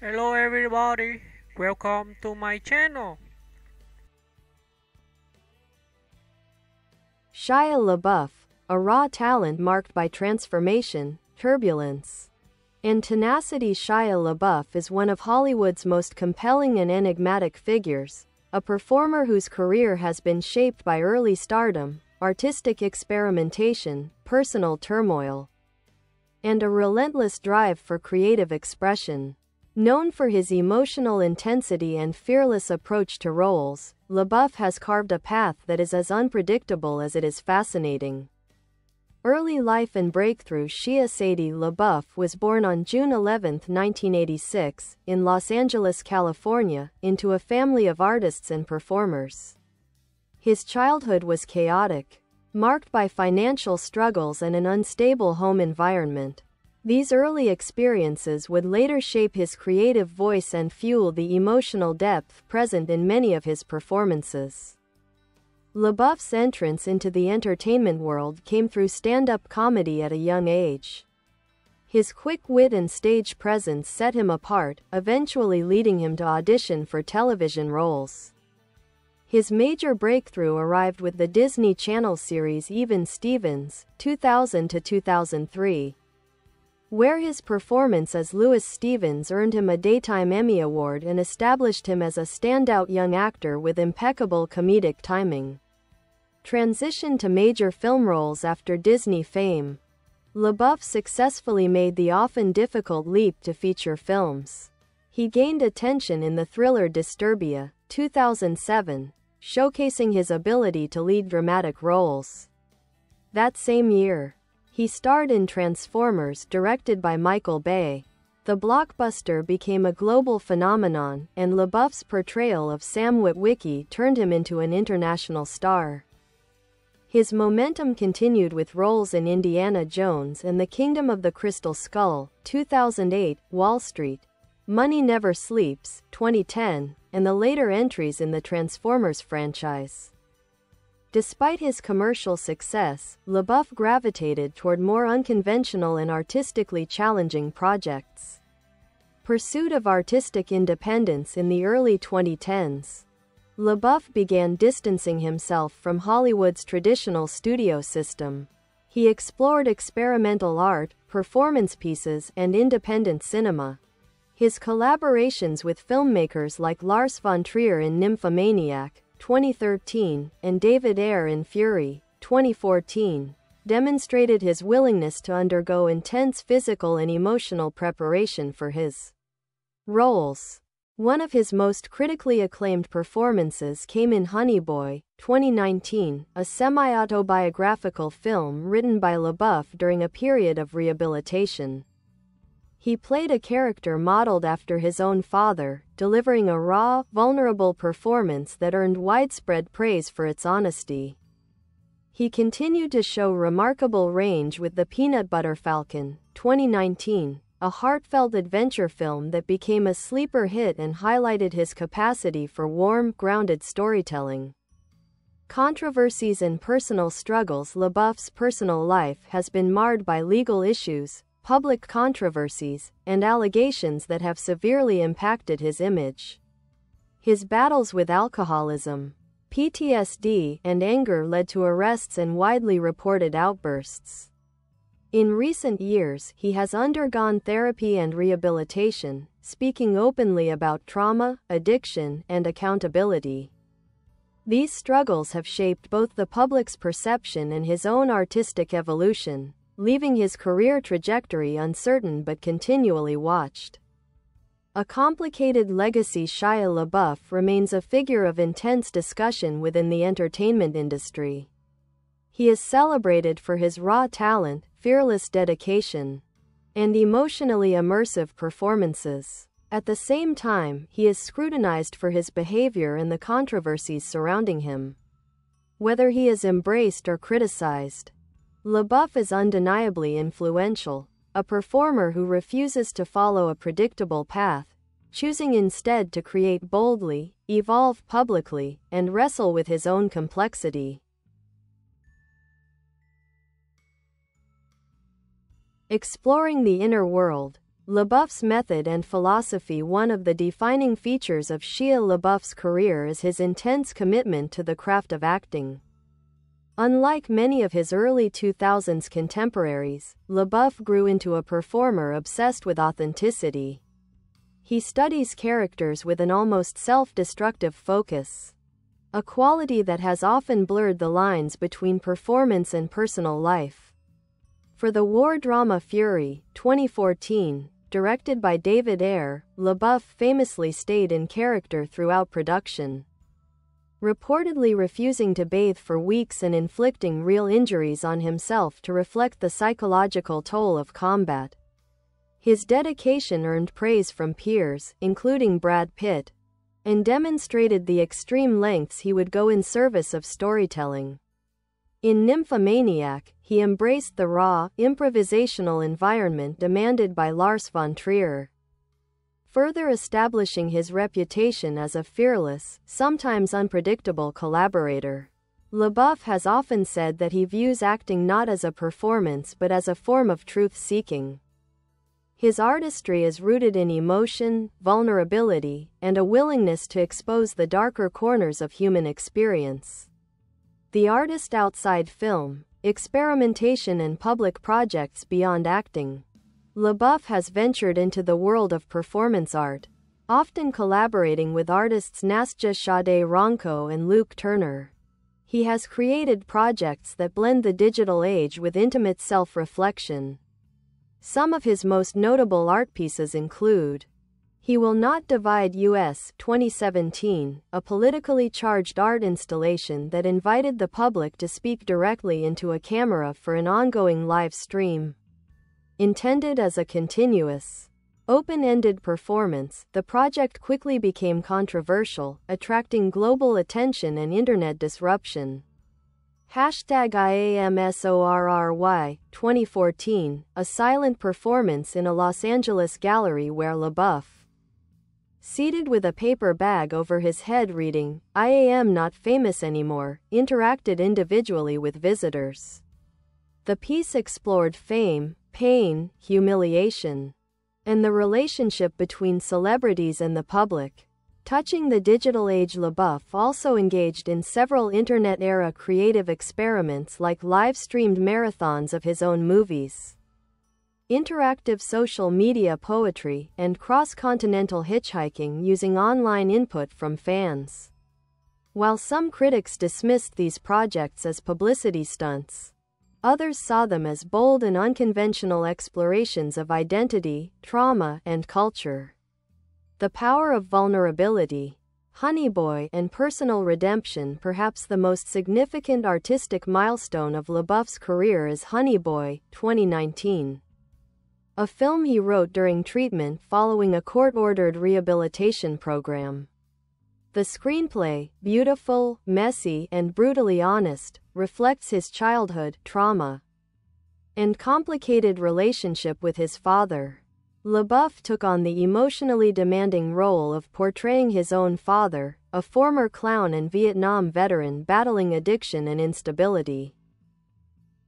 Hello everybody, welcome to my channel. Shia LaBeouf, a raw talent marked by transformation, turbulence, and tenacity. Shia LaBeouf is one of Hollywood's most compelling and enigmatic figures, a performer whose career has been shaped by early stardom, artistic experimentation, personal turmoil, and a relentless drive for creative expression. Known for his emotional intensity and fearless approach to roles, LaBeouf has carved a path that is as unpredictable as it is fascinating. Early life and breakthrough. Shia Saide LaBeouf was born on June 11, 1986, in Los Angeles, California, into a family of artists and performers. His childhood was chaotic, marked by financial struggles and an unstable home environment. These early experiences would later shape his creative voice and fuel the emotional depth present in many of his performances. LaBeouf's entrance into the entertainment world came through stand-up comedy at a young age. His quick wit and stage presence set him apart, eventually leading him to audition for television roles. His major breakthrough arrived with the Disney Channel series Even Stevens, 2000 to 2003. Where his performance as Louis Stevens earned him a Daytime Emmy Award and established him as a standout young actor with impeccable comedic timing. Transition to major film roles. After Disney fame, LaBeouf successfully made the often difficult leap to feature films. He gained attention in the thriller Disturbia, 2007, showcasing his ability to lead dramatic roles. That same year, he starred in Transformers, directed by Michael Bay. The blockbuster became a global phenomenon, and LaBeouf's portrayal of Sam Witwicky turned him into an international star. His momentum continued with roles in Indiana Jones and the Kingdom of the Crystal Skull, 2008, Wall Street, Money Never Sleeps, 2010, and the later entries in the Transformers franchise. Despite his commercial success, LaBeouf gravitated toward more unconventional and artistically challenging projects. Pursuit of artistic independence. In the early 2010s, LaBeouf began distancing himself from Hollywood's traditional studio system. He explored experimental art, performance pieces, and independent cinema. His collaborations with filmmakers like Lars von Trier in Nymphomaniac, 2013, and David Ayer in Fury, 2014, demonstrated his willingness to undergo intense physical and emotional preparation for his roles. One of his most critically acclaimed performances came in Honey Boy, 2019, a semi-autobiographical film written by LaBeouf during a period of rehabilitation. He played a character modeled after his own father, delivering a raw, vulnerable performance that earned widespread praise for its honesty. He continued to show remarkable range with The Peanut Butter Falcon, 2019, a heartfelt adventure film that became a sleeper hit and highlighted his capacity for warm, grounded storytelling. Controversies and personal struggles. LaBeouf's personal life has been marred by legal issues, public controversies, and allegations that have severely impacted his image. His battles with alcoholism, PTSD, and anger led to arrests and widely reported outbursts. In recent years, he has undergone therapy and rehabilitation, speaking openly about trauma, addiction, and accountability. These struggles have shaped both the public's perception and his own artistic evolution, leaving his career trajectory uncertain but continually watched. A complicated legacy. Shia LaBeouf remains a figure of intense discussion within the entertainment industry. He is celebrated for his raw talent, fearless dedication, and emotionally immersive performances. At the same time, he is scrutinized for his behavior and the controversies surrounding him. Whether he is embraced or criticized, LaBeouf is undeniably influential, a performer who refuses to follow a predictable path, choosing instead to create boldly, evolve publicly, and wrestle with his own complexity. Exploring the inner world. LaBeouf's method and philosophy. One of the defining features of Shia LaBeouf's career is his intense commitment to the craft of acting. Unlike many of his early 2000s contemporaries, LaBeouf grew into a performer obsessed with authenticity. He studies characters with an almost self-destructive focus, a quality that has often blurred the lines between performance and personal life. For the war drama Fury, 2014, directed by David Ayer, LaBeouf famously stayed in character throughout production, reportedly refusing to bathe for weeks and inflicting real injuries on himself to reflect the psychological toll of combat. His dedication earned praise from peers, including Brad Pitt, and demonstrated the extreme lengths he would go in service of storytelling. In Nymphomaniac, he embraced the raw, improvisational environment demanded by Lars von Trier, further establishing his reputation as a fearless, sometimes unpredictable collaborator. LaBeouf has often said that he views acting not as a performance but as a form of truth-seeking. His artistry is rooted in emotion, vulnerability, and a willingness to expose the darker corners of human experience. The artist outside film, experimentation and public projects beyond acting. LaBeouf has ventured into the world of performance art, often collaborating with artists Nastya Sade and Luke Turner. He has created projects that blend the digital age with intimate self-reflection. Some of his most notable art pieces include He Will Not Divide US, 2017, a politically charged art installation that invited the public to speak directly into a camera for an ongoing live stream. Intended as a continuous, open-ended performance, the project quickly became controversial, attracting global attention and internet disruption. #IAMSORRY, 2014, a silent performance in a Los Angeles gallery where LaBeouf, seated with a paper bag over his head reading, "I am not famous anymore," interacted individually with visitors. The piece explored fame, pain, humiliation, and the relationship between celebrities and the public. Touching the digital age, LaBeouf also engaged in several internet-era creative experiments like live-streamed marathons of his own movies, interactive social media poetry, and cross-continental hitchhiking using online input from fans. While some critics dismissed these projects as publicity stunts, others saw them as bold and unconventional explorations of identity, trauma, and culture. The power of vulnerability, Honey Boy, and personal redemption. Perhaps the most significant artistic milestone of LaBeouf's career is Honey Boy, 2019. A film he wrote during treatment following a court-ordered rehabilitation program. The screenplay, beautiful, messy, and brutally honest, reflects his childhood trauma and complicated relationship with his father. LaBeouf took on the emotionally demanding role of portraying his own father, a former clown and Vietnam veteran battling addiction and instability.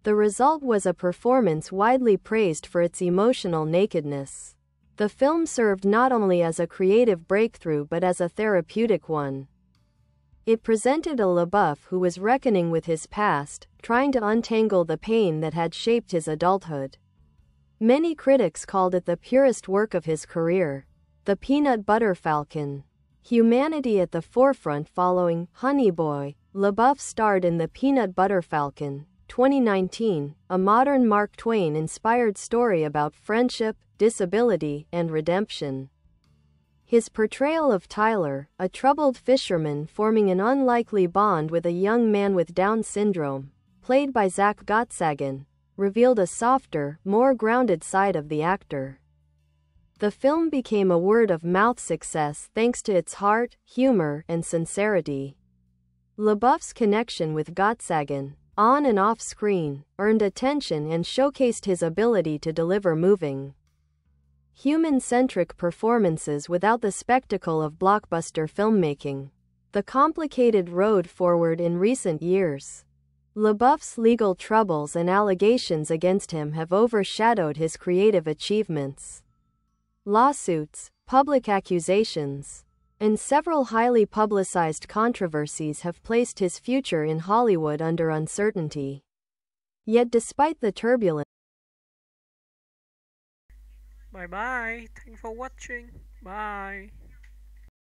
The result was a performance widely praised for its emotional nakedness. The film served not only as a creative breakthrough but as a therapeutic one. It presented a LaBeouf who was reckoning with his past, trying to untangle the pain that had shaped his adulthood. Many critics called it the purest work of his career. The Peanut Butter Falcon. Humanity at the forefront. Following Honey Boy, LaBeouf starred in The Peanut Butter Falcon, 2019, a modern Mark Twain-inspired story about friendship, disability, and redemption. His portrayal of Tyler, a troubled fisherman forming an unlikely bond with a young man with Down syndrome, played by Zach Gottsagen, revealed a softer, more grounded side of the actor. The film became a word-of-mouth success thanks to its heart, humor, and sincerity. LaBeouf's connection with Gottsagen, on and off screen, earned attention and showcased his ability to deliver moving, human-centric performances without the spectacle of blockbuster filmmaking. The complicated road forward in recent years. LaBeouf's legal troubles and allegations against him have overshadowed his creative achievements. Lawsuits, public accusations, and several highly publicized controversies have placed his future in Hollywood under uncertainty. Yet despite the turbulence, Bye bye. Thanks for watching. Bye.